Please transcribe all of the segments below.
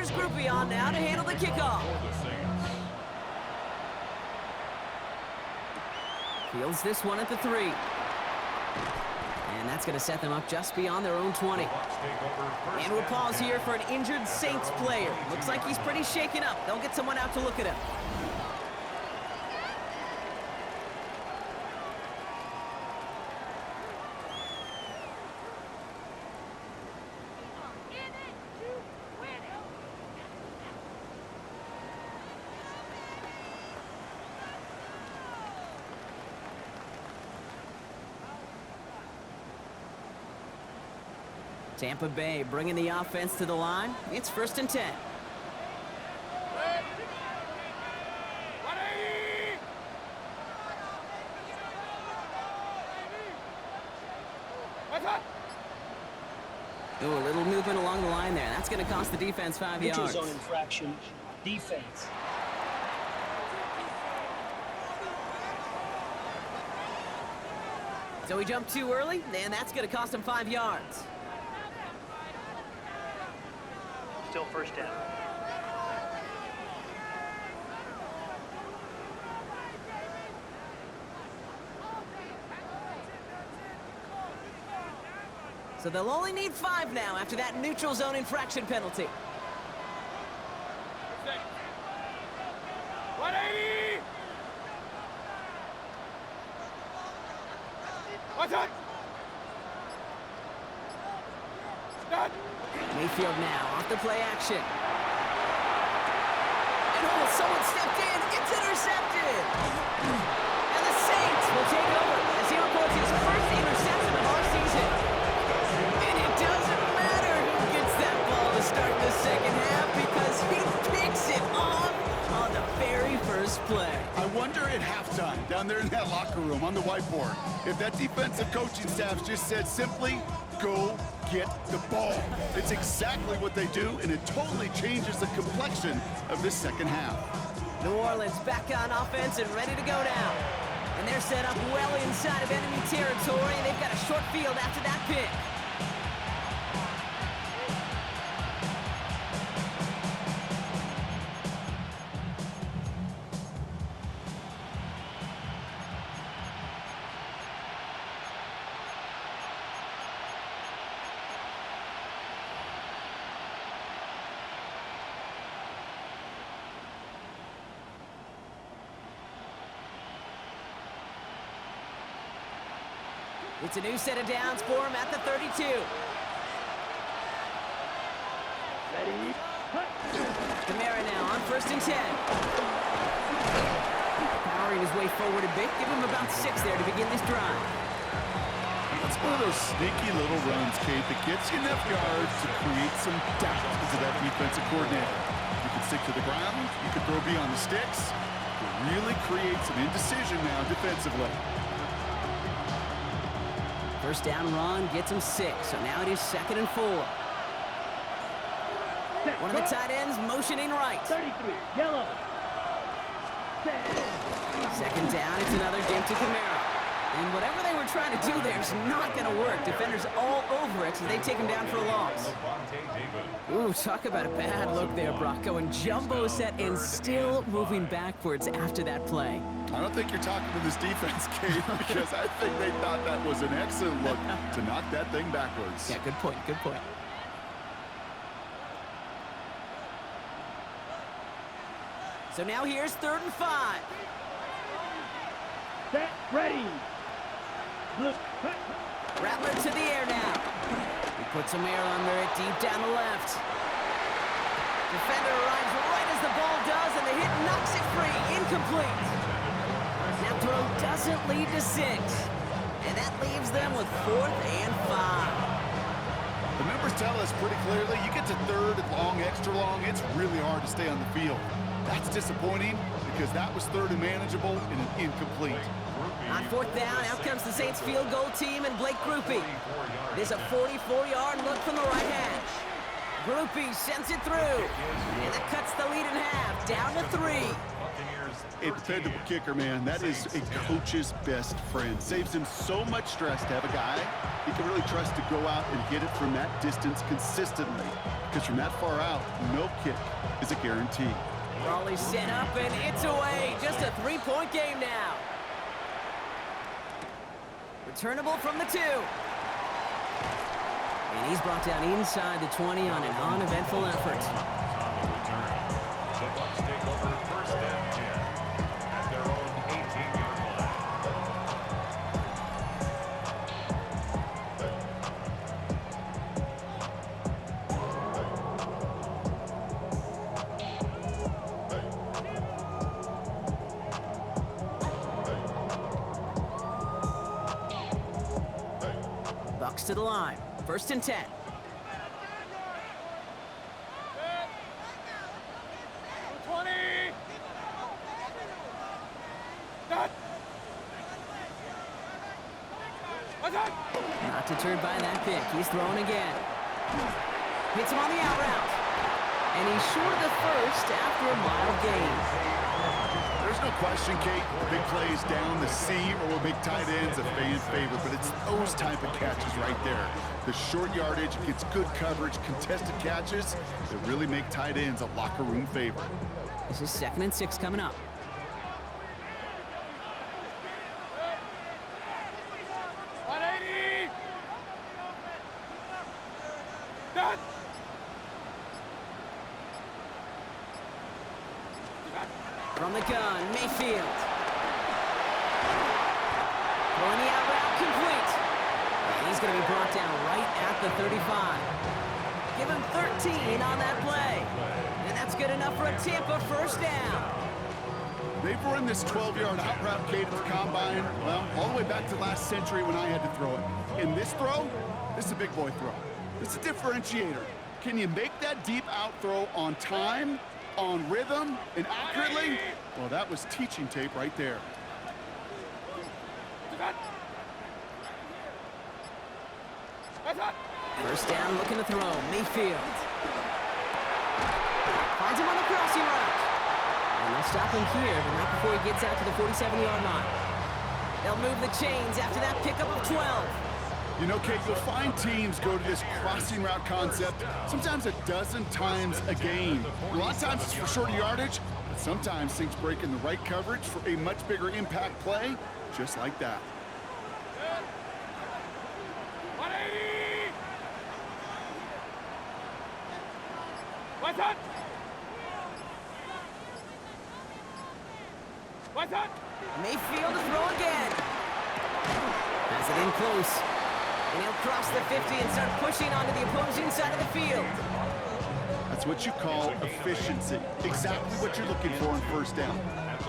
Here's Groupie on now to handle the kickoff. Fields this one at the 3. And that's going to set them up just beyond their own 20. And we'll pause here for an injured Saints player. Looks like he's pretty shaken up. They'll get someone out to look at him. Tampa Bay bringing the offense to the line. It's 1st and 10. Ooh, a little movement along the line there. That's going to cost the defense 5 yards. Neutral zone infraction, defense. So he jumped too early, and that's going to cost him 5 yards. Still 1st down. So they'll only need 5 now after that neutral zone infraction penalty. 180! What's that? Done. Mayfield now off the play action. And oh, someone stepped in. It's intercepted. And the Saints will take over as he records his first interception of our season. And it doesn't matter who gets that ball to start the second half because he picks it off on the very first play. I wonder at halftime, down there in that locker room on the whiteboard, if that defensive coaching staff just said simply, go get the ball. It's exactly what they do, and it totally changes the complexion of this second half. New Orleans back on offense and ready to go now. And they're set up well inside of enemy territory, and they've got a short field after that pick. It's a new set of downs for him at the 32. Ready? Kamara now on 1st and 10. Powering his way forward a bit. Give him about 6 there to begin this drive. It's one of those sneaky little runs, Kate, that gets you enough yards to create some doubt into that defensive coordinator. You can stick to the ground. You can throw beyond the sticks. You really create some indecision now defensively. First down run gets him 6, so now it is 2nd and 4. One of the tight ends motioning right. 33, yellow. 2nd down, it's another give to Kamara. And whatever they were trying to do there is not going to work. Defenders all over it, so they take him down for a loss. Ooh, talk about a bad look there, Brock. Going jumbo set and still moving backwards after that play. I don't think you're talking to this defense, Kate, because I think they thought that was an excellent look to knock that thing backwards. Yeah, good point, good point. So now here's 3rd and 5. Set, ready. Look. Rattler to the air now. He puts some air under it deep down the left. Defender arrives right as the ball does, and the hit knocks it free. Incomplete. That throw doesn't lead to 6. And that leaves them with 4th and 5. The numbers tell us pretty clearly, you get to 3rd and long, extra long, it's really hard to stay on the field. That's disappointing because that was 3rd and manageable and an incomplete. On 4th down, out comes the Saints field goal team and Blake Groupie. There's a 44-yard look from the right hash. Groupie sends it through. And that cuts the lead in half, down to 3. A dependable kicker, man. That is a coach's best friend. Saves him so much stress to have a guy he can really trust to go out and hit it from that distance consistently. Because from that far out, no kick is a guarantee. Raleigh's set up, and it's away. Just a 3-point game now. Returnable from the 2. And he's brought down inside the 20 on an uneventful effort. The Bucs take over first and 10 at their own 18-yard line. Bucs to the line. First and 10. Not deterred by that pick. He's throwing again. Hits him on the out route. And he's short of the first after a mild gain. There's no question, Kate, big plays down the seam or will make tight ends a fan favorite, but it's those type of catches right there. The short yardage, gets good coverage, contested catches that really make tight ends a locker room favorite. This is 2nd and 6 coming up. From the gun, Mayfield. Throwing the out route, complete. And he's going to be brought down right at the 35. Give him 13 on that play. And that's good enough for a Tampa first down. They've run this 12-yard out route, Kate, at the combine, well, all the way back to last century when I had to throw it. In this throw, this is a big boy throw. This is a differentiator. Can you make that deep out throw on time, on rhythm, and accurately? Well, that was teaching tape right there. First down, looking to throw. Mayfield. Finds him on the crossing route. And they'll stop him here, but not before he gets out to the 47-yard line. They'll move the chains after that pickup of 12. You know, Kate, you'll find teams go to this crossing route concept sometimes a dozen times a game. A lot of times it's for shorter yardage, but sometimes things break in the right coverage for a much bigger impact play, just like that. Mayfield to throw again. Has it in close. And he'll cross the 50 and start pushing onto the opposing side of the field. That's what you call efficiency. Exactly what you're looking for on first down.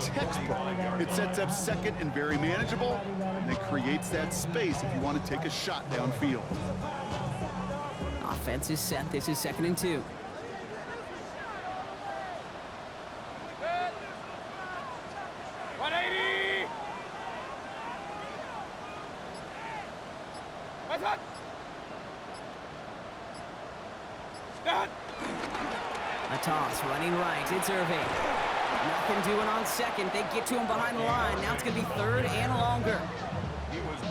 Textbook. It sets up second and very manageable, and it creates that space if you want to take a shot downfield. Offense is set. This is 2nd and 2. A toss, running right. It's Irving. Nothing doing on second. They get to him behind the line. Now it's going to be 3rd and longer.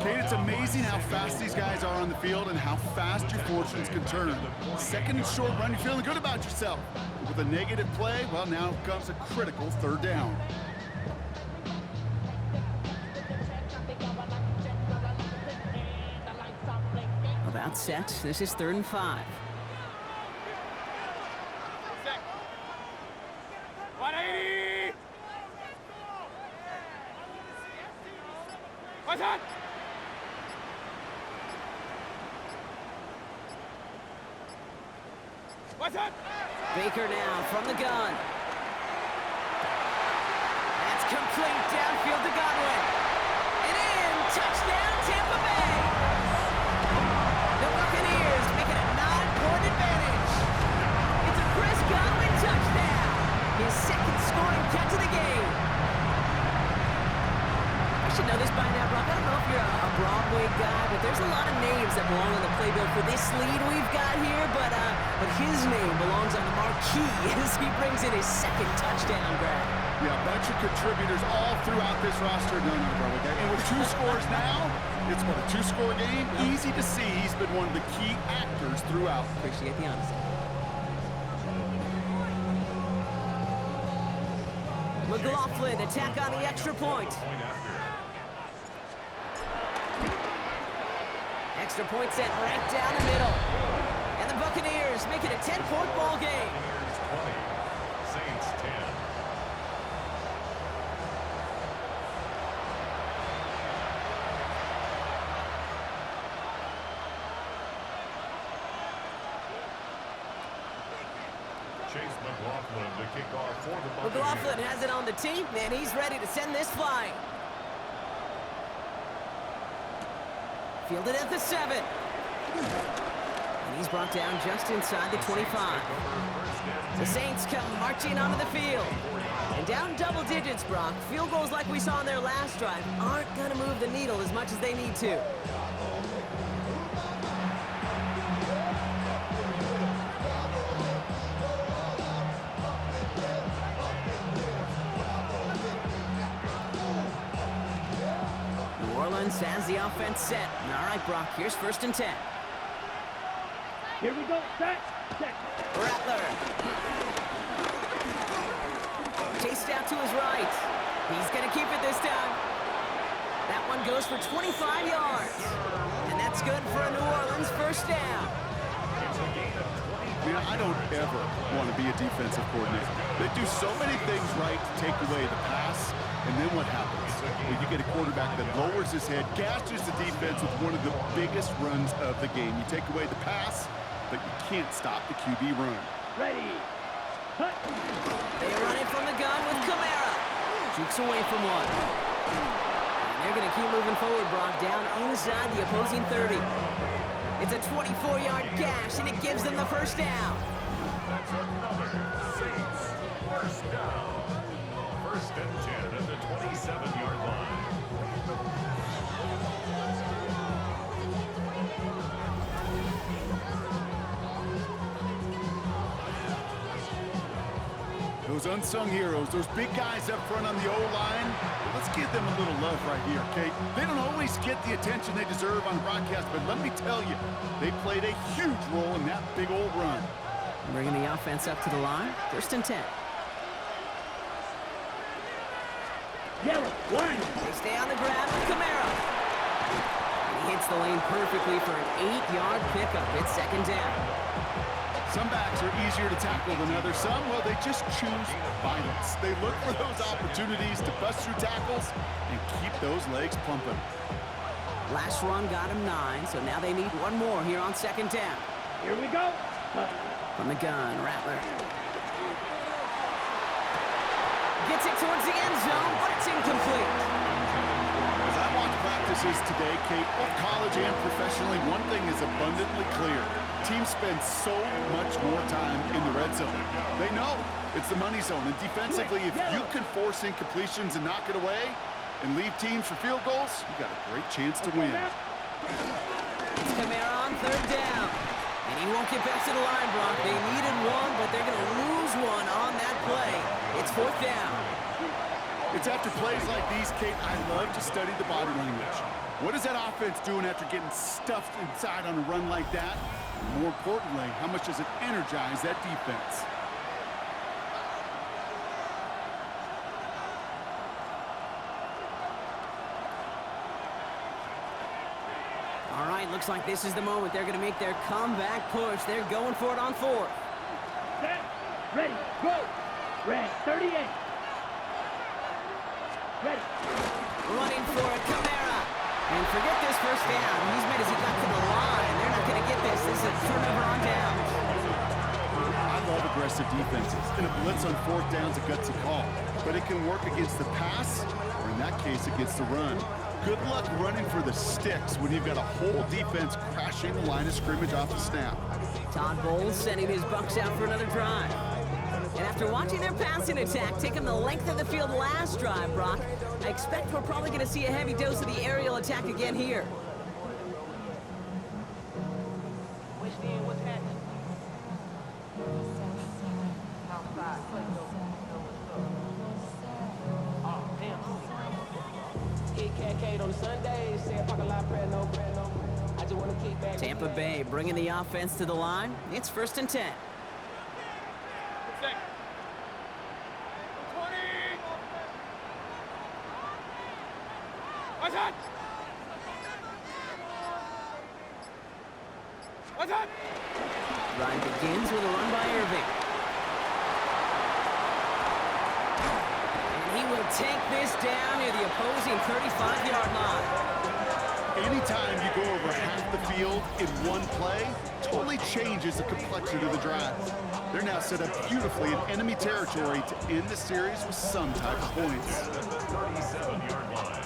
Kate, it's amazing how fast these guys are on the field and how fast your fortunes can turn. 2nd and short run, you're feeling good about yourself. But with a negative play, well, now comes a critical 3rd down. About set. This is 3rd and 5. Baker now from the gun. That's complete downfield to Godwin. And in, touchdown Tampa Bay. The Buccaneers make it a 9-point advantage. It's a Chris Godwin touchdown. His 2nd scoring catch of the game. I should know this by now, Brock. I don't know if you're a Broadway guy guy, but there's a lot of names that belong on the playbill for this lead we've got here, but his name belongs on the marquee as he brings in his second touchdown grab. Yeah, a bunch of contributors all throughout this roster. No, brother. Okay? And with 2 scores now, it's what, a 2-score game? Easy to see he's been one of the key actors throughout. Appreciate the honesty. McLaughlin attack on the extra point. Extra point set right down the middle. And the Buccaneers make it a 10-point ball game. 20, Saints 10. Chase McLaughlin to kick off for the Buccaneers. McLaughlin has it on the tee, and he's ready to send this flying. Fielded at the 7. And he's brought down just inside the 25. The Saints come marching onto the field. And down double digits, Brock. Field goals like we saw on their last drive aren't going to move the needle as much as they need to. Has the offense set. All right, Brock, here's 1st and 10. Here we go. Set. Rattler. Chased out to his right. He's going to keep it this time. That one goes for 25 yards. And that's good for a New Orleans 1st down. I don't ever want to be a defensive coordinator. They do so many things right to take away the pass, and then what happens? Well, you get a quarterback that lowers his head, gashes the defense with one of the biggest runs of the game. You take away the pass, but you can't stop the QB run. Ready. Cut. They're running from the gun with Kamara. Jukes away from one. And they're going to keep moving forward, Brock, down inside the opposing 30. It's a 24-yard gash, and it gives them the 1st down. That's another Saints 1st down. 1st and 10 at the 27-yard line. Those unsung heroes, those big guys up front on the O-line, let's give them a little love right here, okay? They don't always get the attention they deserve on broadcast, but let me tell you, they played a huge role in that big old run. Bringing the offense up to the line. 1st and 10. Yellow. Line. They stay on the grab with Kamara. And he hits the lane perfectly for an 8-yard pickup. It's 2nd down. Some backs are easier to tackle than others. Some, well, they just choose violence. They look for those opportunities to bust through tackles and keep those legs pumping. Last run got him 9, so now they need one more here on 2nd down. Here we go. From the gun, Rattler. Gets it towards the end zone, but it's incomplete. As I watch practices today, Kate, both college and professionally, one thing is abundantly clear. Teams spend so much more time in the red zone. They know it's the money zone. And defensively, if you can force incompletions and knock it away and leave teams for field goals, you got a great chance to win. It's Kamara on 3rd down. And he won't get back to the line, Brock. They needed one, but they're going to lose one on that play. It's 4th down. It's after plays like these, Kate, I love to study the body language. What is that offense doing after getting stuffed inside on a run like that? And more importantly, how much does it energize that defense? All right, looks like this is the moment. They're going to make their comeback push. They're going for it on 4th. Set. Ready. Go. Red. 38. Ready. Running for it, Kamara. And forget this 1st down. He's made as he got to the line. They're not going to get this. This is a turnover on downs. I love aggressive defenses. And a blitz on 4th down is a gutsy call. But it can work against the pass, or in that case, against the run. Good luck running for the sticks when you've got a whole defense crashing the line of scrimmage off the snap. Todd Bowles sending his Bucs out for another drive. And after watching their passing attack take them the length of the field last drive, Brock, I expect we're probably going to see a heavy dose of the aerial attack again here. Tampa Bay bringing the offense to the line. It's 1st and 10. 20. What's that? What's that? Ryan begins with a run by Irving. And he will take this down near the opposing 35-yard line. Anytime you go over half the field in one play, totally changes the complexion of the drive. They're now set up beautifully in enemy territory to end the series with some type of points. At the 37-yard line.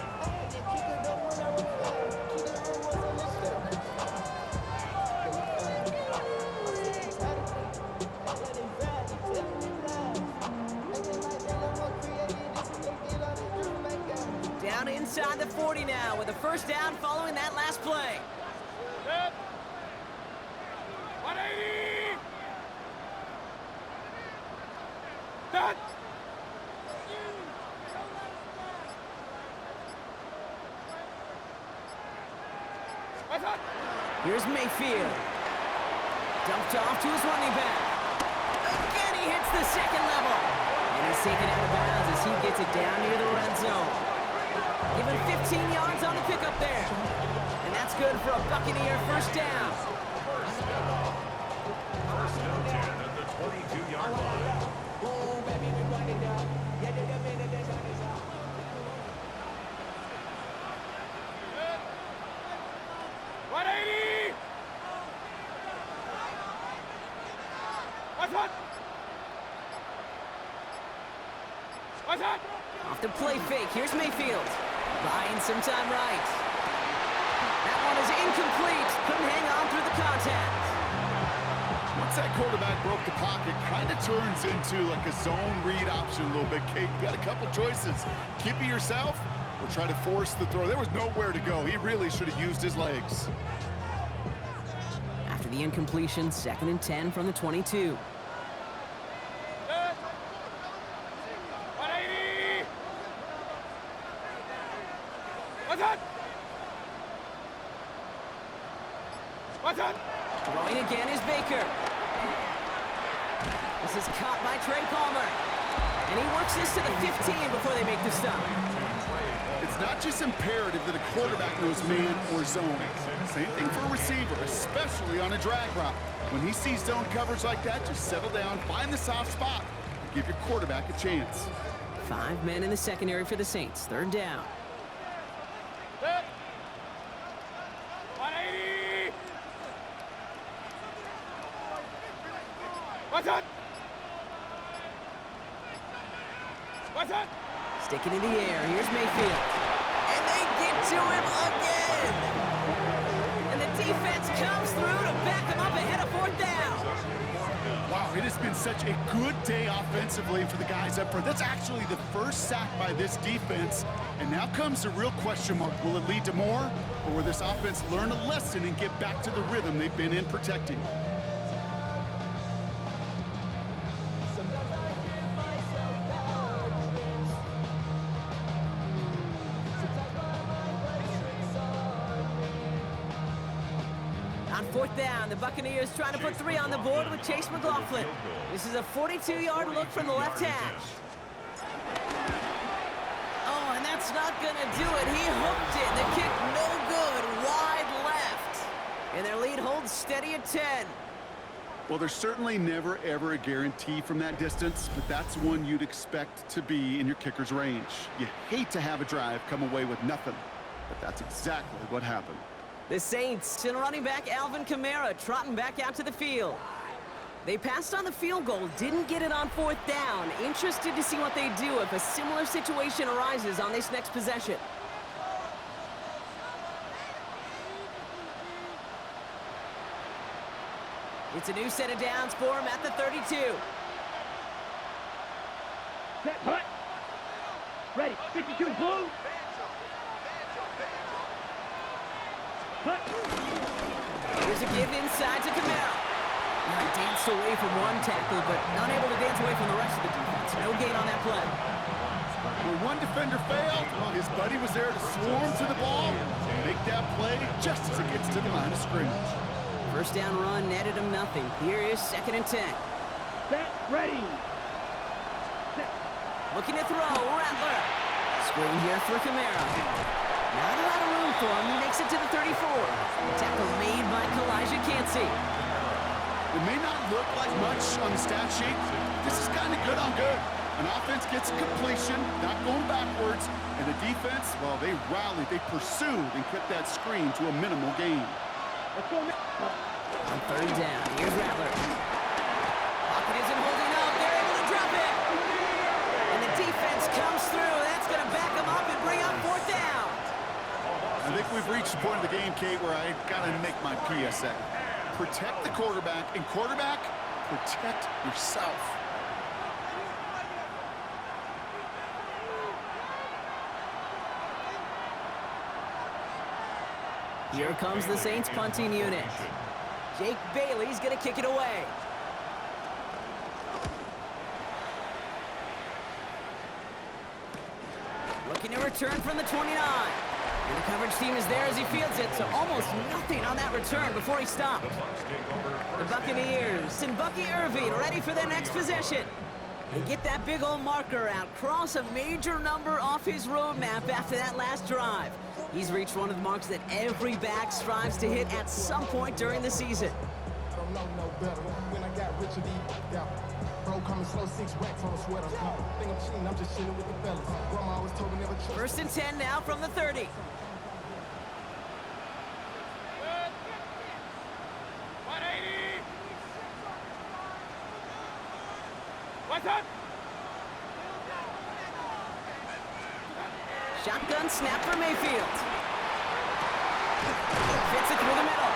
Down inside the 40 now with a 1st down following that last play. Set. 180. Set. What's that? Here's Mayfield. Dumped off to his running back. Again, he hits the 2nd level. And he's taken out of bounds as he gets it down near the red zone. Given 15 yards on the pickup there. And that's good for a Buccaneer 1st down. First and 10 at the 22-yard line. What's that? Off the play fake, here's Mayfield. Buying some time right. That one is incomplete. Couldn't hang on through the contact. Once that quarterback broke the pocket, kind of turns into like a zone read option a little bit. Kate, you got a couple choices. Keep it yourself or try to force the throw. There was nowhere to go. He really should have used his legs. After the incompletion, 2nd and 10 from the 22. Set. 180. What's that? What's that? Throwing again is Baker. This is caught by Trey Palmer. And he works this to the 15 before they make the stop. It's not just imperative that a quarterback knows man or zone. Same thing for a receiver, especially on a drag route. When he sees zone coverage like that, just settle down, find the soft spot, and give your quarterback a chance. 5 men in the secondary for the Saints. 3rd down. Set. 180. What's that? What's that? Sticking in the air. Here's Mayfield. And they get to him again. And the defense comes through to back him up ahead of 4th down. Wow, it has been such a good day offensively for the guys up front. That's actually the 1st sack by this defense. And now comes the real question mark. Will it lead to more? Or will this offense learn a lesson and get back to the rhythm they've been in protecting? On 4th down, the Buccaneers trying to put 3 on the board with Chase McLaughlin. This is a 42-yard look from the left hash. Oh, and that's not going to do it. He hooked it. The kick no good, wide left. And their lead holds steady at 10. Well, there's certainly never, ever a guarantee from that distance, but that's one you'd expect to be in your kicker's range. You hate to have a drive come away with nothing, but that's exactly what happened. The Saints and running back Alvin Kamara trotting back out to the field. They passed on the field goal, didn't get it on 4th down. Interested to see what they do if a similar situation arises on this next possession. It's a new set of downs for him at the 32. Set, hut. Ready, 52, blue. Hut. Here's a give inside to Kamara. Now he danced away from one tackle, but not able to dance away from the rest of the defense. No gain on that play. When one defender failed, well, his buddy was there to swarm to the ball and make that play just as it gets to the line of scrimmage. First down run netted him nothing. Here is 2nd and 10. Set, ready. Looking to throw, Rattler. Screen here for Kamara. Not a lot of room for him. He makes it to the 34. Tackle made by Kalijah Cansey. It may not look like much on the stat sheet. This is kind of good on good. An offense gets completion, not going backwards, and the defense, well, they rallied, they pursued, and kept that screen to a minimal gain. On 3rd down, here's Rattler. Pocket isn't holding up. They're able to drop it. And the defense comes through. That's going to back them up and bring up 4th down. I think we've reached the point of the game, Kate, where I got to make my PSA. Protect the quarterback, and quarterback, protect yourself. Here comes the Saints punting unit. Jake Bailey's going to kick it away. Looking to return from the 29. And the coverage team is there as he fields it, so almost nothing on that return before he stopped. The Buccaneers and Bucky Irving ready for their next possession. They get that big old marker out, cross a major number off his roadmap after that last drive. He's reached one of the marks that every back strives to hit at some point during the season. Don't know no better. When I got rich and yeah. Bro coming slow, 6 racks on a sweater. Think I'm cheating, I'm just chilling with the fellas. Grandma always told me never trust. 1st and 10 now from the 30. Shotgun snap for Mayfield. Fits it through the middle.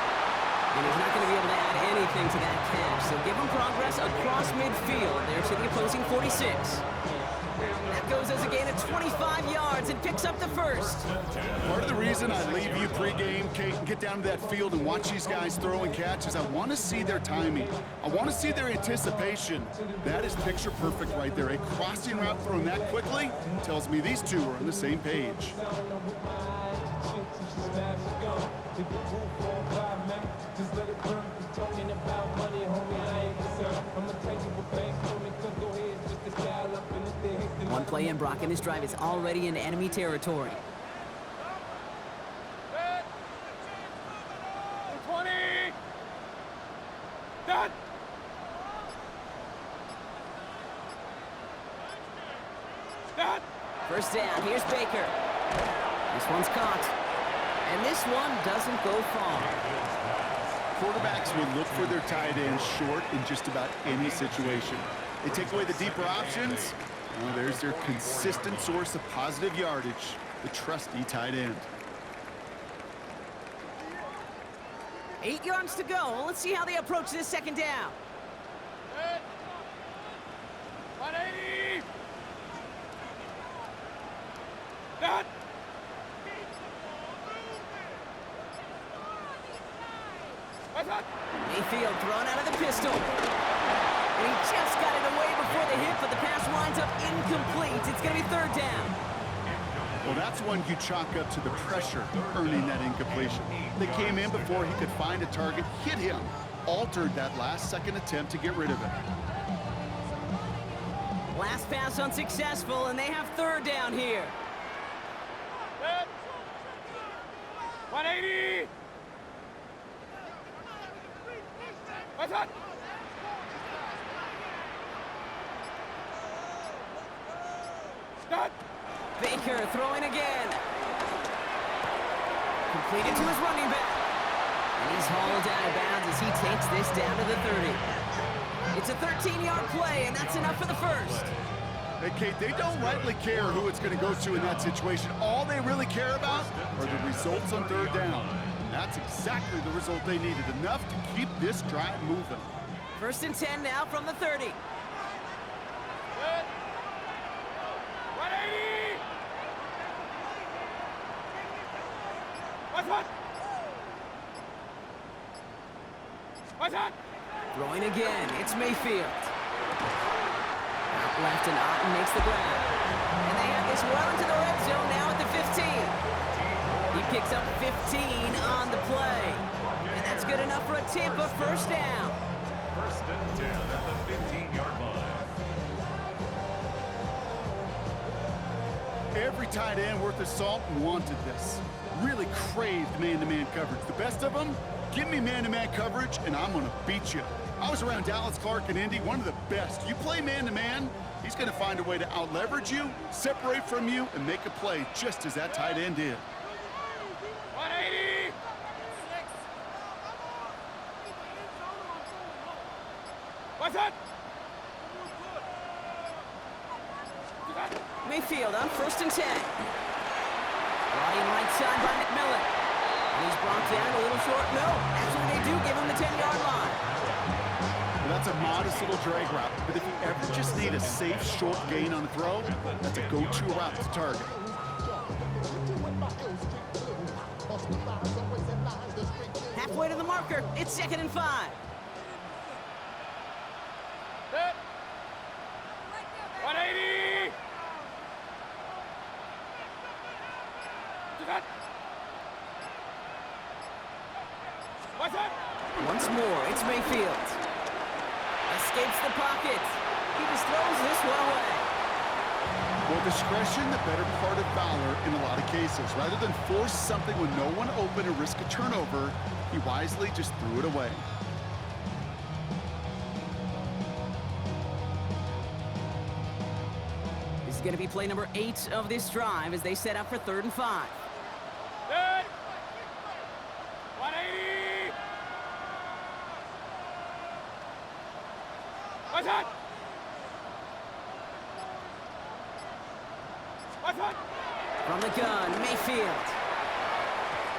And he's not going to be able to add anything to that catch, so give him progress across midfield there to the opposing 46. That goes as a gain of 25 yards and picks up the 1st. Part of the reason I leave you pregame, Kate, and get down to that field and watch these guys throw and catch is I want to see their timing. I want to see their anticipation. That is picture perfect right there. A crossing route thrown that quickly tells me these two are on the same page. One play in, Brock, and his drive is already in enemy territory. 20. Done. Done. First down, here's Baker. This one's caught. And this one doesn't go far. Quarterbacks will look for their tight ends short in just about any situation. They take away the deeper options. Well, there's their consistent source of positive yardage, the trusty tight end. 8 yards to go. Let's see how they approach this 2nd down. 180. Done. Mayfield thrown out of the pistol. And he just got it away before the hit, but the pass winds up incomplete. It's going to be 3rd down. Well, that's one you chalk up to the pressure earning that incompletion. They came in before he could find a target, hit him, altered that last-second attempt to get rid of it. Last pass unsuccessful, and they have 3rd down here. 180. What's that? Done. Baker throwing again. Completed to his running back. And he's hauled out of bounds as he takes this down to the 30. It's a 13-yard play, and that's enough for the 1st. Hey, Kate, they don't rightly care who it's going to go to in that situation. All they really care about are the results on 3rd down. And that's exactly the result they needed, enough to keep this drive moving. 1st and 10 now from the 30. 180. What's that? What's that? Throwing again, it's Mayfield. Out left, and Otten makes the grab. And they have this well into the red zone now at the 15. He picks up 15 on the play. And that's good enough for a Tampa first down. First and 10 at the 15-yard line. Every tight end worth his salt wanted this. Really craved man-to-man coverage. The best of them, give me man-to-man coverage and I'm going to beat you. I was around Dallas Clark and Indy, one of the best. You play man-to-man, he's going to find a way to out-leverage you, separate from you, and make a play just as that tight end did. 180! What's that? Mayfield on first and 10. Brought in right side by McMillan. And he's brought down a little short. No, actually they do give him the 10-yard line. Well, that's a modest little drag route, but if you ever just need a safe, short gain on a throw, that's a go-to route to target. Halfway to the marker, it's 2nd and 5. Set. 180! What's that? Once more, it's Mayfield. Escapes the pocket. He just throws this one away. Well, discretion, the better part of valor in a lot of cases. Rather than force something with no one open and risk a turnover, he wisely just threw it away. This is going to be play number 8 of this drive as they set up for 3rd and 5. Set. 180! What's that? What's that? From the gun, Mayfield.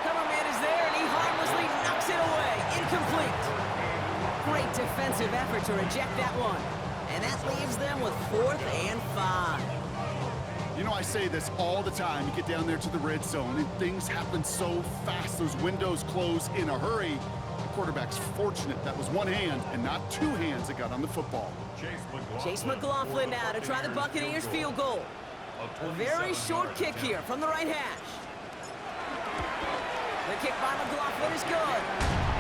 Cover man is there, and he harmlessly knocks it away. Incomplete. Great defensive effort to reject that one. And that leaves them with 4th and 5. You know, I say this all the time. You get down there to the red zone, and things happen so fast. Those windows close in a hurry. The quarterback's fortunate that was one hand and not two hands that got on the football. Chase McLaughlin now to try the Buccaneers field goal. A very short kick here from the right hash. The kick by McLaughlin is good.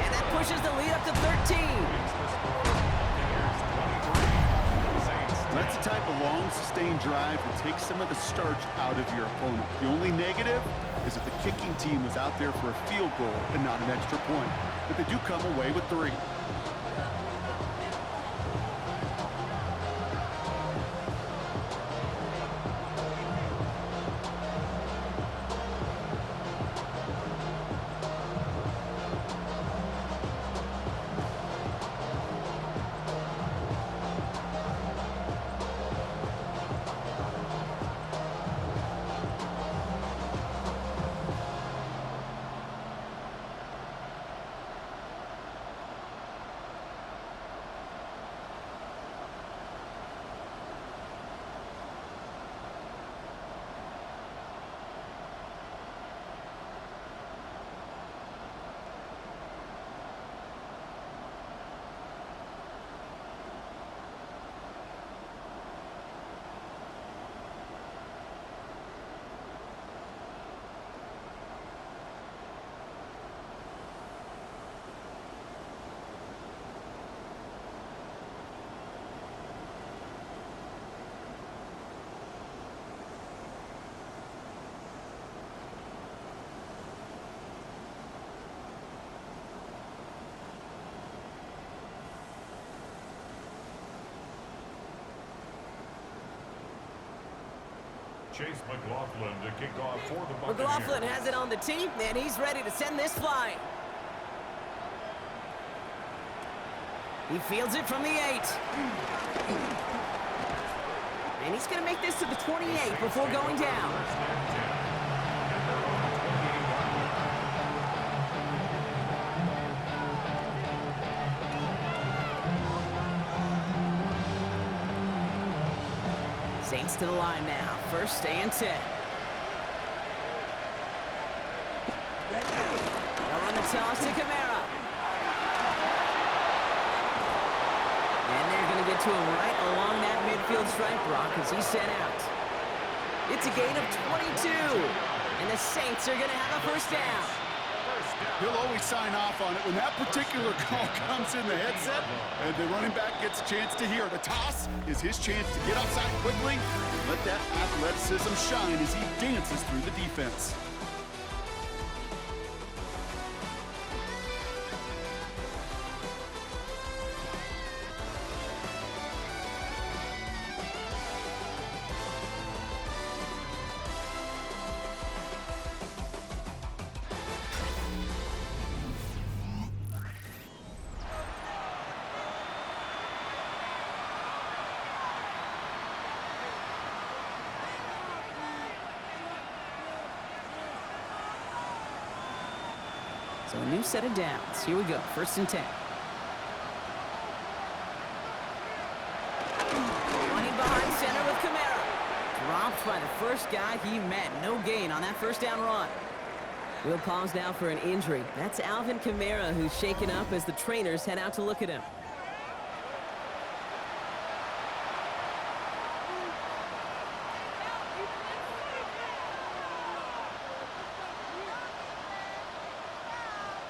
And that pushes the lead up to 13. That's the type of long, sustained drive that takes some of the starch out of your opponent. The only negative is if the kicking team was out there for a field goal and not an extra point. But they do come away with 3. Chase McLaughlin to kick off for the Buccaneers. McLaughlin has it on the tee, and he's ready to send this flying. He fields it from the 8. And he's going to make this to the 28 before going down. Saints to the line now. 1st and 10. They'll run the toss to Kamara. And they're going to get to him right along that midfield stripe, Brock, as he's sent out. It's a gain of 22. And the Saints are going to have a first down. He'll always sign off on it when that particular call comes in the headset and the running back gets a chance to hear. The toss is his chance to get outside quickly and let that athleticism shine as he dances through the defense. So a new set of downs. Here we go. 1st and 10. Running behind center with Kamara. Dropped by the first guy he met. No gain on that first down run. We'll pause now for an injury. That's Alvin Kamara, who's shaken up as the trainers head out to look at him.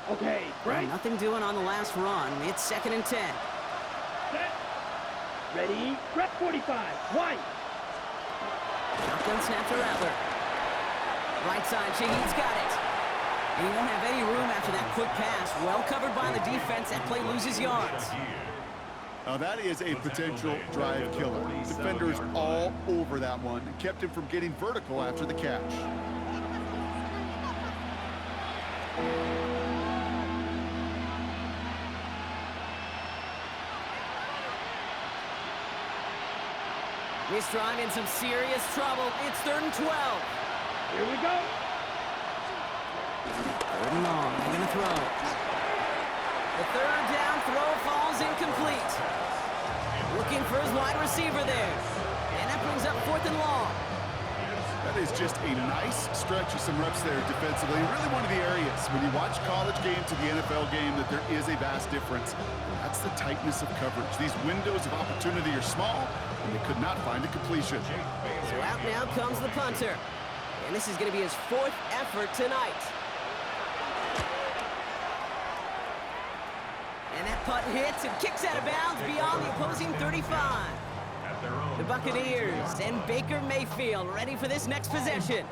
Okay, right. Nothing doing on the last run. It's 2nd and 10. Set. Ready. Rep 45. White. Shotgun snap to Rattler. Right side, Shaheed's got it. And he won't have any room after that quick pass. Well covered by the defense. That play loses yards. Now that is a potential drive killer. Defenders all over that one. Kept him from getting vertical after the catch. This drive in some serious trouble. It's 3rd and 12. Here we go. 3rd and long. They're going to throw. The 3rd down throw falls incomplete. Looking for his wide receiver there. And that brings up 4th and long. That is just a nice stretch of some reps there defensively. Really one of the areas when you watch college game to the NFL game that there is a vast difference. That's the tightness of coverage. These windows of opportunity are small, and they could not find a completion. So out now comes the punter. And this is going to be his 4th effort tonight. And that punt hits and kicks out of bounds beyond the opposing 35. The Buccaneers and Baker Mayfield ready for this next possession.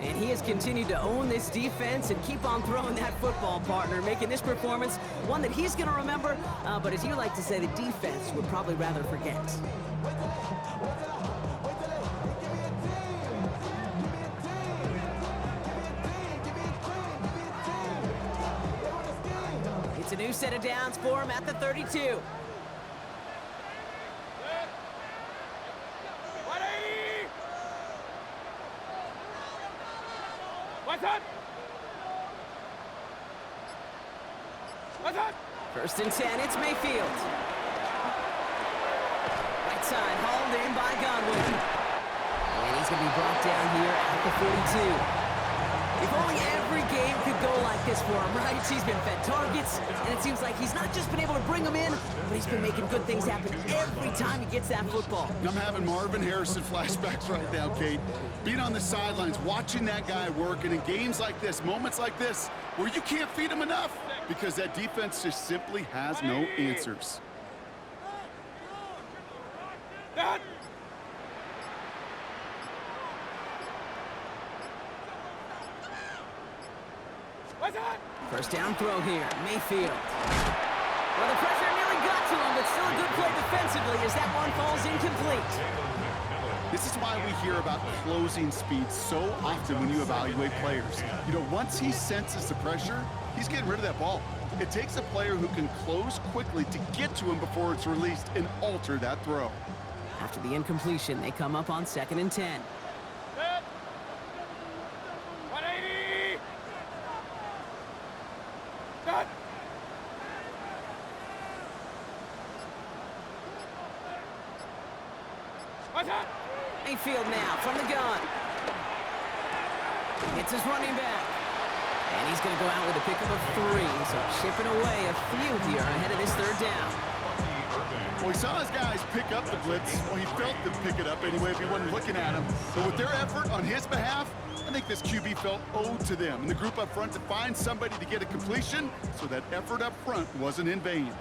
And he has continued to own this defense and keep on throwing that football, partner, making this performance one that he's going to remember, but as you like to say, the defense would probably rather forget. It's a new set of downs for him at the 32. First and 10, it's Mayfield. Right side, hauled in by Godwin. And he's going to be brought down here at the 42. If only every game could go like this for him, right? He's been fed targets, and it seems like he's not just been able to bring them in, but he's been making good things happen every time he gets that football. I'm having Marvin Harrison flashbacks right now, Kate. Being on the sidelines, watching that guy work, and in games like this, moments like this, where you can't feed him enough because that defense just simply has no answers. First down throw here, Mayfield. Well, the pressure nearly got to him, but still a good play defensively as that one falls incomplete. This is why we hear about closing speed so often when you evaluate players. You know, once he senses the pressure, he's getting rid of that ball. It takes a player who can close quickly to get to him before it's released and alter that throw. After the incompletion, they come up on 2nd and 10. Mayfield now from the gun. It's his running back. And he's going to go out with a pickup of 3. So chipping away a few here ahead of this 3rd down. Well, he saw his guys pick up the blitz. Well, he felt them pick it up anyway if he wasn't looking at him. But with their effort on his behalf, I think this QB felt owed to them and the group up front to find somebody to get a completion, so that effort up front wasn't in vain.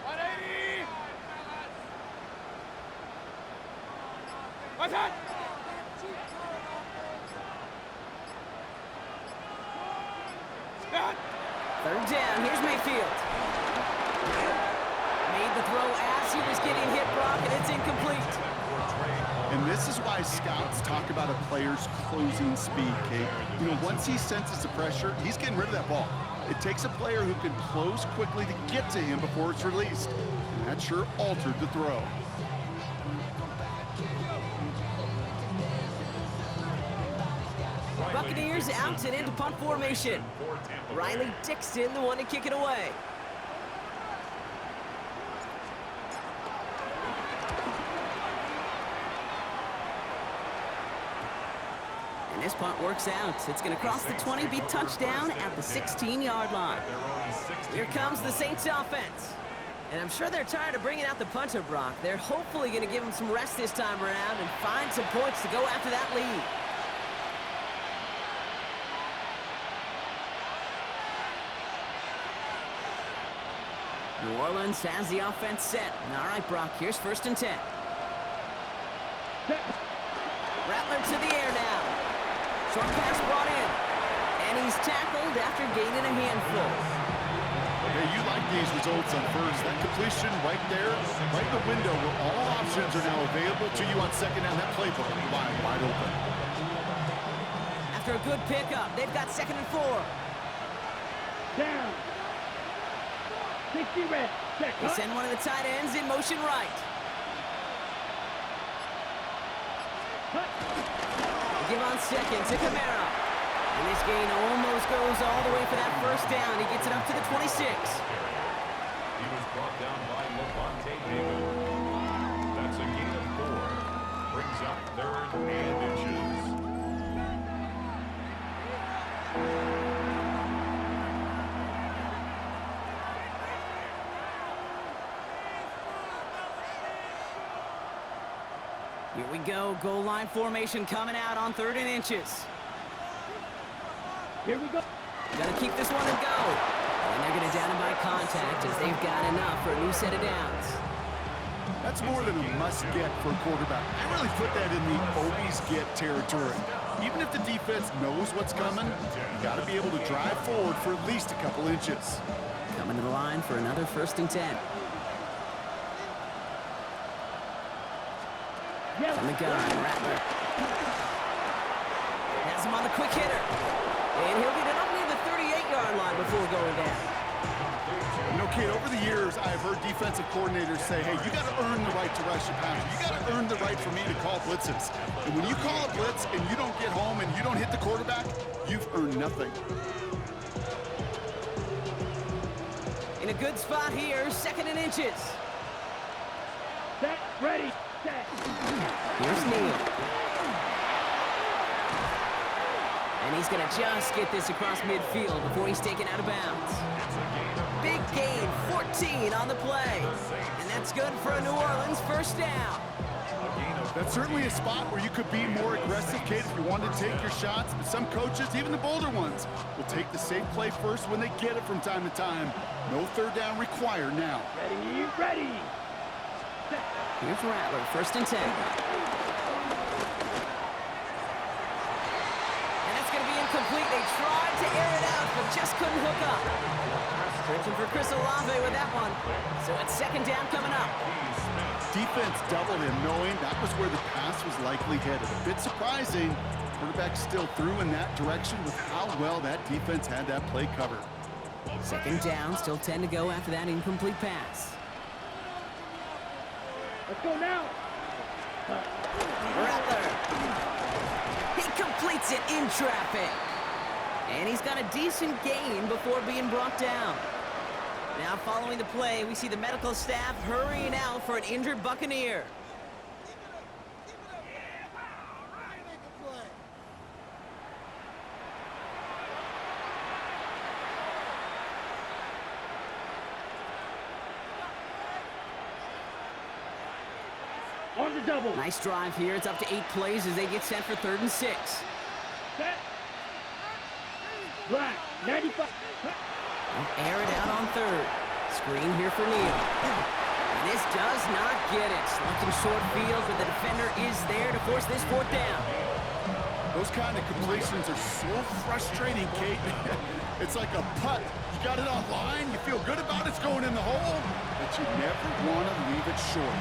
180. What's that? Third down, here's Mayfield. Made the throw as he was getting hit, Brock, and it's incomplete. And this is why scouts talk about a player's closing speed, Kate. You know, once he senses the pressure, he's getting rid of that ball. It takes a player who can close quickly to get to him before it's released. And that sure altered the throw. Buccaneers out and into punt formation. Riley Dixon, the one to kick it away. And this punt works out. It's going to cross the 20, be touchdown at the 16-yard line. Here comes the Saints offense. And I'm sure they're tired of bringing out the punter, Brock. They're hopefully going to give him some rest this time around and find some points to go after that lead. New Orleans has the offense set. All right, Brock, here's 1st and 10. Rattler to the air now. Short pass brought in. And he's tackled after gaining a handful. Hey, you like these results on first. That completion right there, right in the window where all options are now available to you on second down. That playbook wide open. After a good pickup, they've got 2nd and 4. Down. 60 red. Check. They send one of the tight ends in motion right. They give on 2nd to Kamara. And this gain almost goes all the way for that 1st down. He gets it up to the 26. He was brought down by Levante David. That's a gain of 4. Brings up 3rd and inches. Here we go. Goal line formation coming out on 3rd and inches. Here we go. Got to keep this one and go. And they're going to down him by contact as they've got enough for a new set of downs. That's more than a must-get for a quarterback. I really put that in the always-get territory. Even if the defense knows what's coming, you got to be able to drive forward for at least a couple inches. Coming to the line for another 1st and 10. From the gun, Rattler. Has him on the quick hitter. And he'll get it up near the 38-yard line before going down. You know, Kate, over the years, I've heard defensive coordinators say, hey, you got to earn the right to rush your passer. You got to earn the right for me to call blitzes. And when you call a blitz and you don't get home and you don't hit the quarterback, you've earned nothing. In a good spot here, 2nd and inches. Set. Ready. Set. Here's Neal. And he's going to just get this across midfield before he's taken out of bounds. Big gain, 14 on the play. And that's good for a New Orleans 1st down. That's certainly a spot where you could be more aggressive, Kate, if you wanted to take your shots. But some coaches, even the bolder ones, will take the safe play first when they get it from time to time. No 3rd down required now. Ready. Ready. Set. Here's Rattler, 1st and 10. Incomplete. They tried to air it out, but just couldn't hook up. Searching for Chris Olave with that one. So it's 2nd down coming up. Defense doubled him, knowing that was where the pass was likely headed. A bit surprising. Quarterback still threw in that direction with how well that defense had that play covered. 2nd down, still 10 to go after that incomplete pass. Let's go now. Rattler. He completes it in traffic. And he's got a decent gain before being brought down. Now following the play, we see the medical staff hurrying out for an injured Buccaneer. the double. Nice drive here. It's up to 8 plays as they get set for 3rd and 6. Set. Black. 95. They'll air it out on 3rd. Screen here for Neal. And this does not get it. Looking short field, but the defender is there to force this 4th down. Those kind of completions are so frustrating, Kate. It's like a putt. You got it on line, you feel good about it's going in the hole, but you never want to leave it short.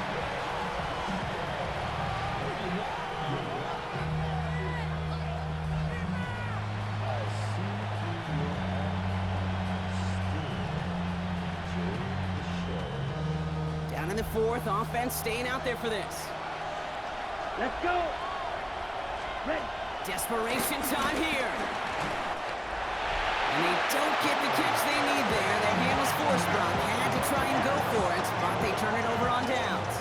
Down in the 4th, offense staying out there for this. Let's go. Ready. Desperation time here. And they don't get the catch they need there. Their hand was forced, Brock. Had to try and go for it, but they turn it over on downs.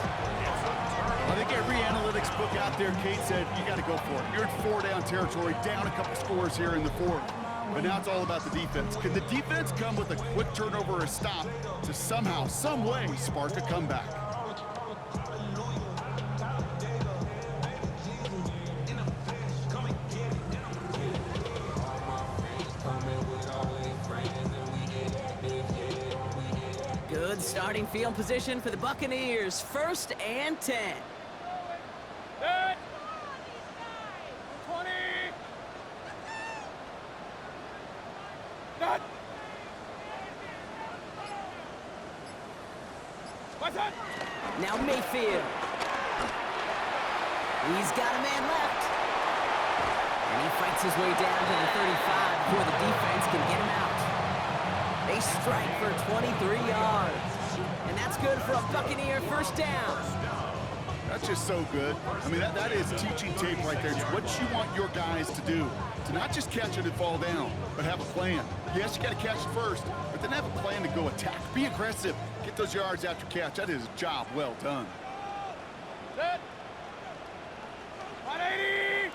I think every analytics book out there, Kate, said you got to go for it. You're in 4-down territory, down a couple scores here in the 4th. But now it's all about the defense. Can the defense come with a quick turnover or a stop to somehow, some way, spark a comeback? Good starting field position for the Buccaneers. 1st and 10. Set. 20. Set. What's that? Now Mayfield. He's got a man left. And he fights his way down to the 35 before the defense can get him out. They strike for 23 yards. And that's good for a Buccaneer 1st down. That's just so good. I mean, that is teaching tape right there. It's what you want your guys to do. To not just catch it and fall down, but have a plan. Yes, you got to catch it first, but then have a plan to go attack. Be aggressive. Get those yards after catch. That is a job well done. Set. 180.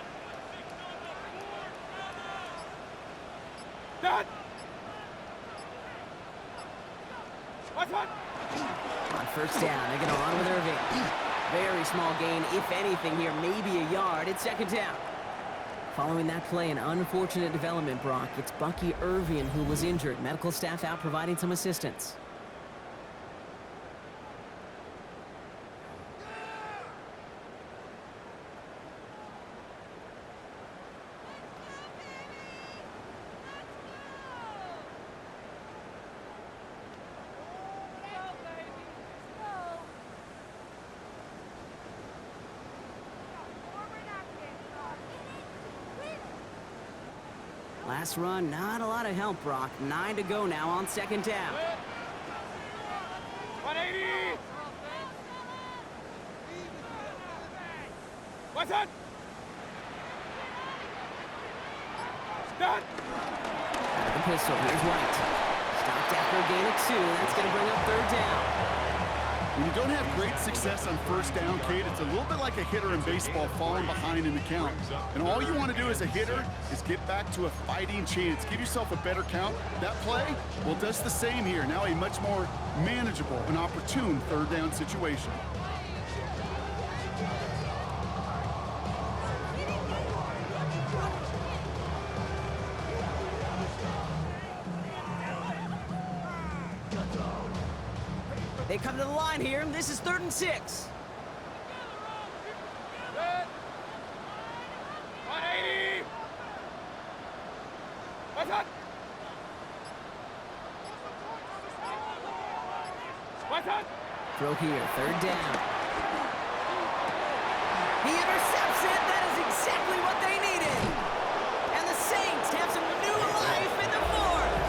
Set. What's that? On 1st down, they're going to run with Irving. Very small gain, if anything here, maybe a yard. It's 2nd down. Following that play, an unfortunate development, Brock. It's Bucky Irving who was injured. Medical staff out providing some assistance. Last run, not a lot of help, Brock. 9 to go now on 2nd down. 180. What's that? Start. Out of the pistol, here's White. Stopped after a gain of 2. That's going to bring up 3rd down. When you don't have great success on 1st down, Kate, it's a little bit like a hitter in baseball falling behind in the count. And all you want to do as a hitter is get back to a fighting chance. Give yourself a better count. That play, well, does the same here. Now a much more manageable and opportune 3rd down situation. They come to the line here. This is 3rd and 6. Set. 180. What's that? What's that? Throw here, 3rd down. He intercepts it. That is exactly what they needed. And the Saints have some new life in the 4th.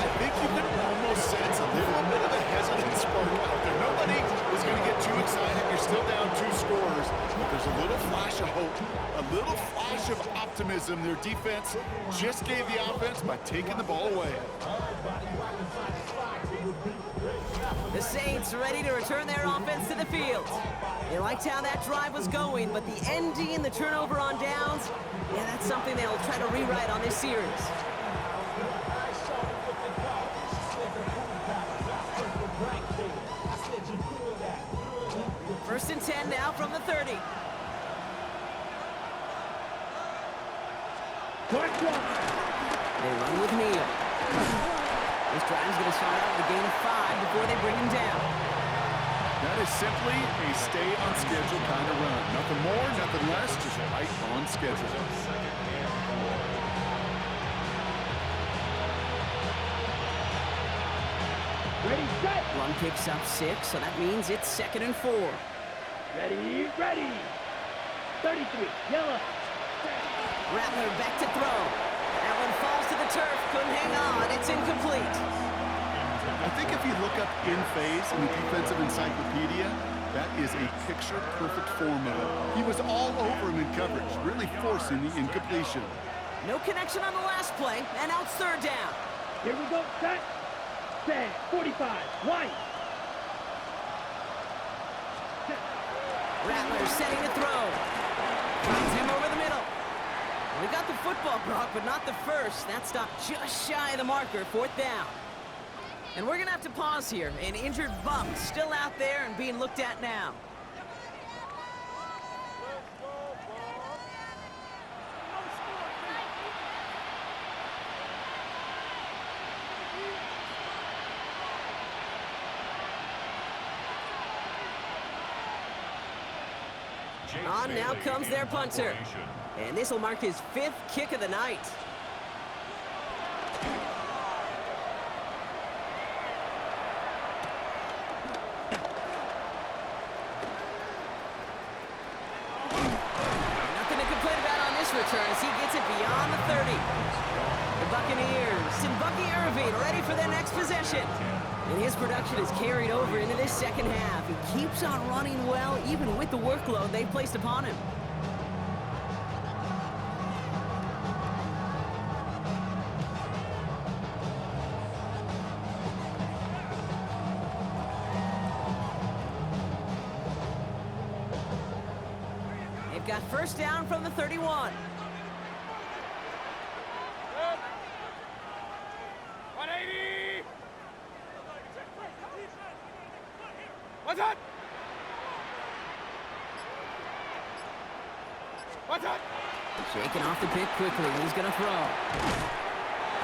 I think you can almost sense a little bit of a hesitant spark out there. Nobody is going to get too excited. You're still down 2 scores, but there's a little flash of hope, a little flash of optimism. Their defense just gave the offense by taking the ball away. The Saints ready to return their offense to the field. They liked how that drive was going, but the ending and the turnover on downs, yeah, that's something they'll try to rewrite on this series. First and 10 now from the 30. Short one. They run with Neal. This drive's going to start out with a gain of 5 before they bring him down. That is simply a stay on schedule kind of run. Nothing more, nothing less, just right on schedule. Ready, set. Run picks up 6, so that means it's 2nd and 4. Ready, ready. 33, yellow. Rattler back to throw. That one falls to the turf. Couldn't hang on. It's incomplete. I think if you look up in phase in the defensive encyclopedia, that is a picture-perfect form of it. He was all over him in coverage, really forcing the incompletion. No connection on the last play, and now it's 3rd down. Here we go, set. 10, 45, White. Rattler setting to throw. Finds him over the middle. We got the football, Brock, but not the first. That stopped just shy of the marker, 4th down. And we're going to have to pause here. An injured Buck still out there and being looked at now. On now comes their punter. And this will mark his 5th kick of the night. Nothing to complain about on this return as he gets it beyond the 30. The Buccaneers and Bucky Irving ready for their next possession. And his production is carried over into this 2nd half. He keeps on running well, even with the workload they've placed upon him. They've got 1st down from the 31. 180! What's up? What's up? Shaking off the pick quickly. He's going to throw.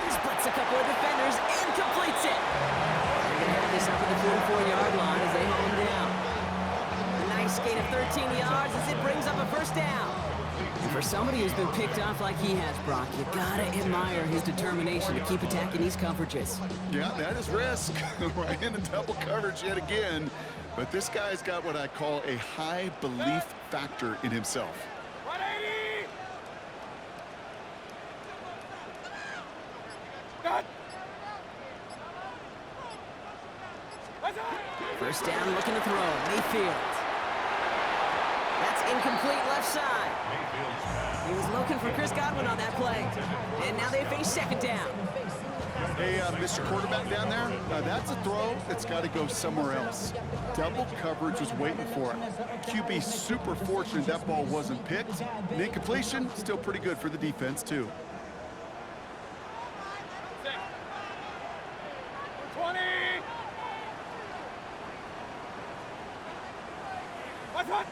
Splits a couple of defenders and completes it. They're going to have this up at the 44-yard line as they hold him down. A nice gain of 13 yards as it brings up a 1st down. And for somebody who's been picked off like he has, Brock, you gotta admire his determination to keep attacking these coverages. Yeah, that is risk. Right into double coverage yet again. But this guy's got what I call a high belief factor in himself. 180! Done! What's up? 1st down, looking to throw. Mayfield. That's incomplete left side. He was looking for Chris Godwin on that play. And now they face 2nd down. Hey, Mr. Quarterback down there, that's a throw that's got to go somewhere else. Double coverage was waiting for it. QB super fortunate that ball wasn't picked. And incompletion, still pretty good for the defense, too. 20! What's up?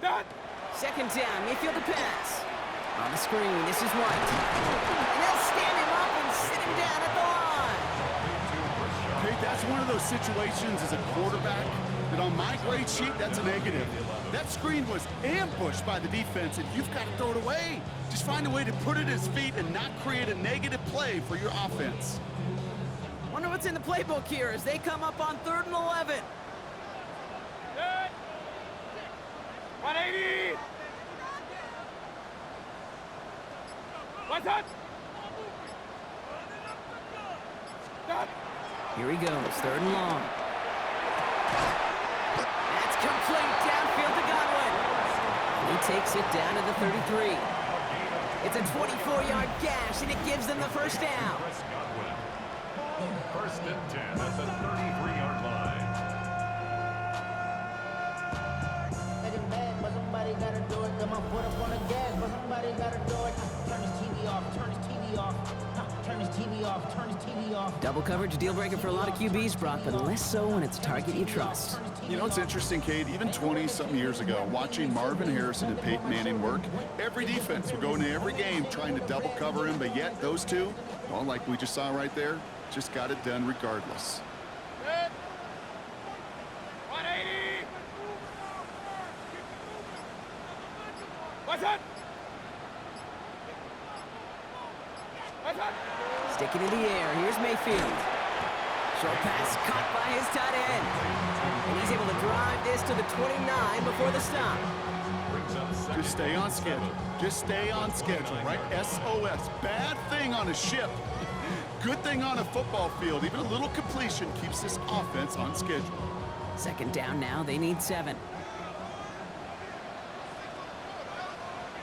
Done! 2nd down, Mayfield to pass. On the screen, this is White. And they'll stand him up and sit him down at the line. Hey, that's one of those situations as a quarterback that on my grade sheet, that's a negative. That screen was ambushed by the defense, and you've got to throw it away. Just find a way to put it at his feet and not create a negative play for your offense. Wonder what's in the playbook here as they come up on 3rd and 11. Good! 180! What's up? Done! Here he goes, 3rd and long. That's complete, downfield to Godwin. He takes it down to the 33. It's a 24-yard gash, and it gives them the 1st down. 1st and 10 at the 33-yard line. Getting bad, but somebody gotta do it. Come on, put up on the gas, but somebody gotta do it. Turn this TV off, turn this TV off. Turn this his TV off. Turn his TV off. Double coverage, deal breaker for a lot of QBs, Brock, but less so when it's a target you trust. You know, it's interesting, Cade, even 20-something years ago, watching Marvin Harrison and Peyton Manning work, every defense would go into every game trying to double cover him, but yet those two, well, like we just saw right there, just got it done regardless. Good. 180. What's that? What's that? Sticking in the air, here's Mayfield. Short pass caught by his tight end. And he's able to drive this to the 29 before the stop. Just stay on schedule. Just stay on schedule, right? SOS. Bad thing on a ship. Good thing on a football field. Even a little completion keeps this offense on schedule. Second down now, they need 7.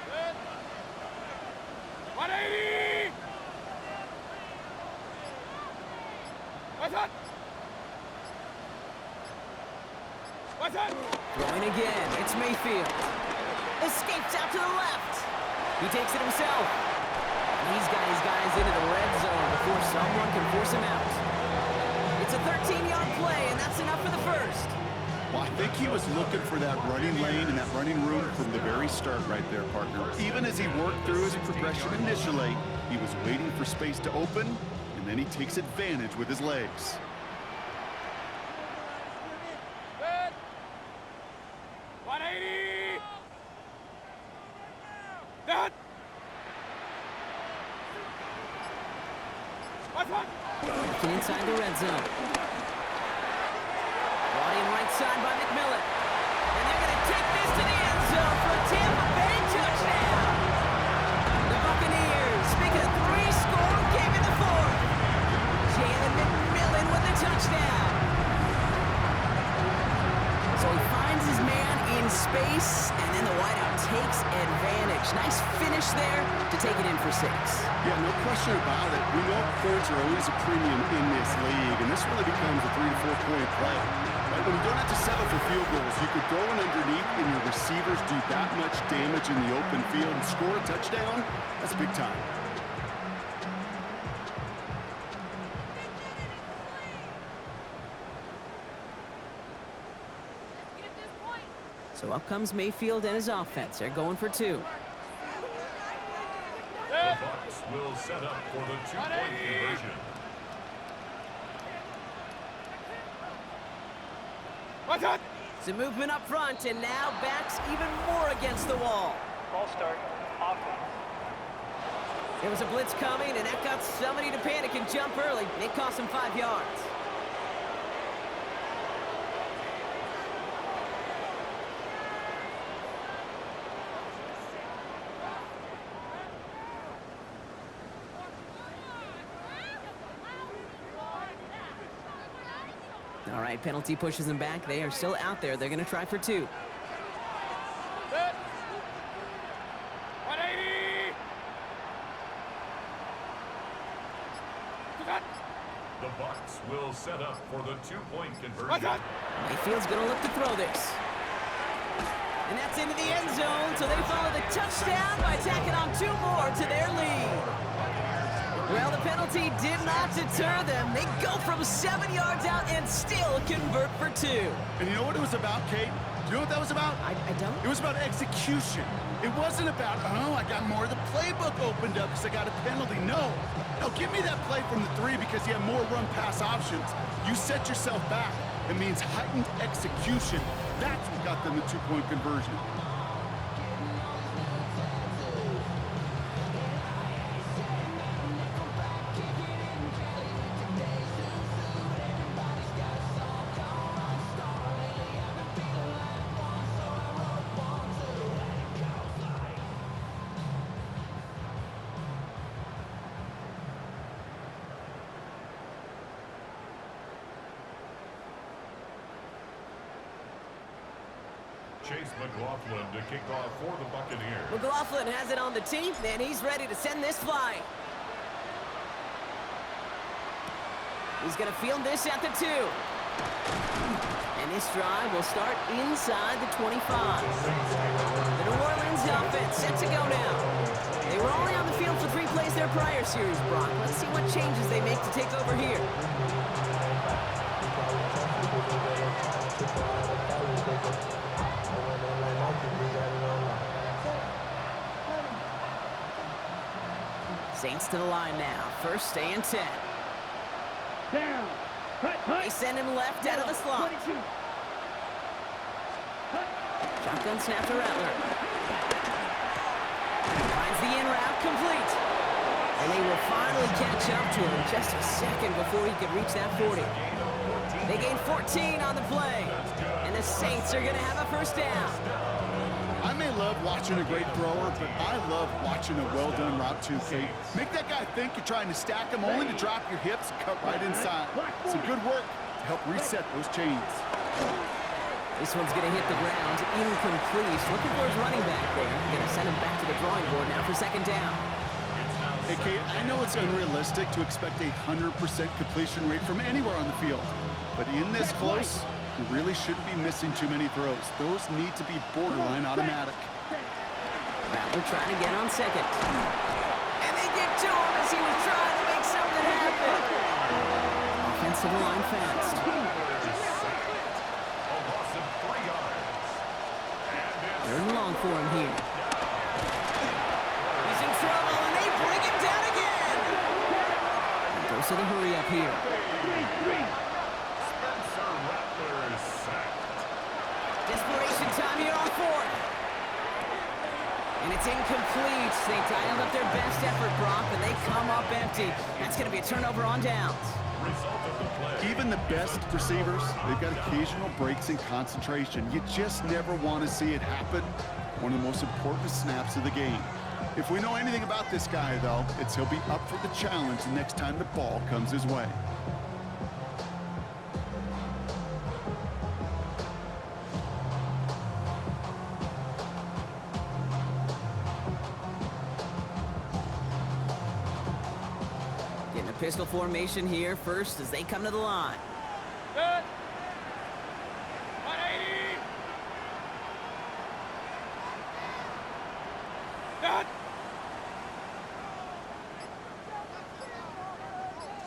Good. 180. What's that? What's that? Throwing again, it's Mayfield. Escapes out to the left. He takes it himself. And he's got his guys into the red zone before someone can force him out. It's a 13-yard play, and that's enough for the first. Well, I think he was looking for that running lane and that running room from the very start right there, partner. Even as he worked through his progression initially, he was waiting for space to open, and then he takes advantage with his legs. Good. 180. That. What's that? Working inside the red zone. Brought in right side by McMillan. And they're going to take this to the end zone for a Tampa Bay touchdown. The Buccaneers, speaking of 3 score, came in the 4th. Jalen McMillan with the touchdown. So he finds his man in space, and then the wideout takes advantage. Nice finish there to take it in for 6. Yeah, no question about it. We know points are always a premium in this league, and this really becomes a 3 to 4 point play. Right? When you don't have to settle for field goals, you could throw it underneath and your receivers do that much damage in the open field and score a touchdown. That's big time. So up comes Mayfield and his offense. They're going for 2. The Bucs will set up for the 2-point conversion. What's that? Some movement up front, and now backs even more against the wall. Ball start. Offense. There was a blitz coming, and that got somebody to panic and jump early. It cost him 5 yards. All right, penalty pushes them back. They are still out there. They're going to try for 2. Good. 180. What's that? The Bucs will set up for the 2-point What's conversion. that? Mayfield's going to look to throw this. And that's into the end zone, so they follow the touchdown by tacking on 2 more to their lead. Well, the penalty did not deter them. They go from 7 yards out and still convert for 2. And you know what it was about, Kate? Do you know what that was about? I don't. It was about execution. It wasn't about, oh, I got more of the playbook opened up because I got a penalty. No, give me that play from the 3 because you have more run-pass options. You set yourself back. It means heightened execution. That's what got them the 2-point conversion. Chase McLaughlin to kick off for the Buccaneers. McLaughlin has it on the tee, and he's ready to send this flying. He's going to field this at the 2. And this drive will start inside the 25. The New Orleans offense set to go now. They were only on the field for 3 plays their prior series, Brock. Let's see what changes they make to take over here. Saints to the line now. First and 10. Down. Cut. They send him left out of the slot. 22. Shotgun snap to Rattler. Finds the in route complete. And they will finally catch up to him just a second before he could reach that 40. They gain 14 on the play. And the Saints are going to have a first down. I may love watching a great thrower, but I love watching a well-done route too, Kate. Make that guy think you're trying to stack him, only to drop your hips and cut right inside. Some good work to help reset those chains. This one's going to hit the ground, incomplete. Looking for his running back there. Going to send him back to the drawing board now for second down. Hey, Kate, I know it's unrealistic to expect a 100% completion rate from anywhere on the field, but in this close, you really shouldn't be missing too many throws. Those need to be borderline automatic. Rattler trying to get on second. And they get to him as he was trying to make something happen. Offensive line fast. Third and long for him here. He's in trouble, and they bring him down again. He goes to the hurry up here. Desperation time here on fourth. And it's incomplete. They dialed up their best effort, Brock, and they come up empty. That's going to be a turnover on downs. Even the best receivers, they've got occasional breaks in concentration. You just never want to see it happen. One of the most important snaps of the game. If we know anything about this guy, though, it's he'll be up for the challenge the next time the ball comes his way. Getting a pistol formation here first as they come to the line. Good. 180. Good.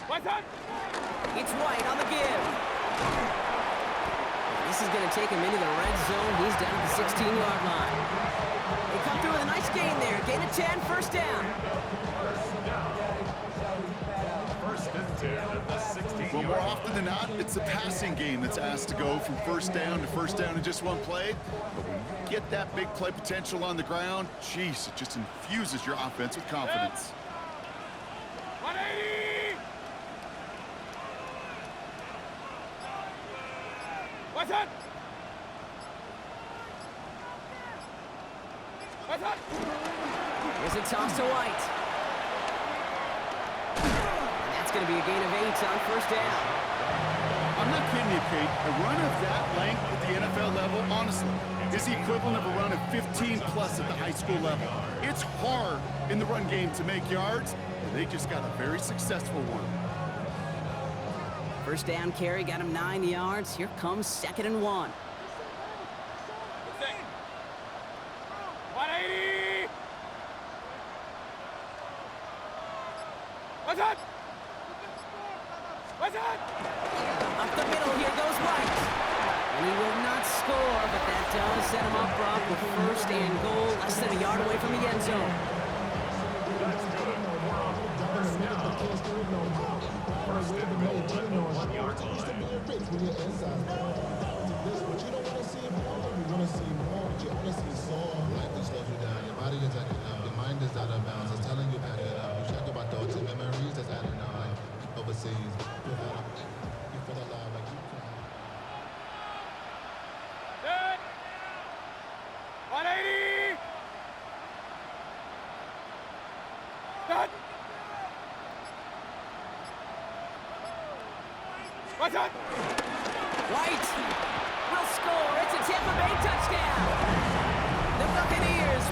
110. It's White on the give. This is going to take him into the red zone. He's down at the 16-yard line. They come through with a nice gain there. Gain of 10, first down. Well, more often than not, it's the passing game that's asked to go from first down in just one play. But when you get that big play potential on the ground, geez, it just infuses your offense with confidence. 180. 110. 110. Here's a toss to White. Going to be a gain of 8 on first down. I'm not kidding you, Kate. A run of that length at the NFL level, honestly, is the equivalent of a run of 15-plus at the high school level. It's hard in the run game to make yards, and they just got a very successful one. First down carry got him 9 yards. Here comes second and 1. 180. 110. What's that? Up the middle, here goes White. And he will not score, but that does set him up, Brock, with first and goal, less than a yard away from the end zone. That's good. We're on first down. First and goal at the 1 yard line. But you don't want to see more. You want to see more, but you want to see some. Life just slows you down. Your body is acting up. Your mind is out of bounds. It's telling you back it up. You check about thoughts and memories that's adding up. Overseas, you feel alive like you can. Good. 180. Good. What's that? White will score. It's a Tampa Bay touchdown. The Buccaneers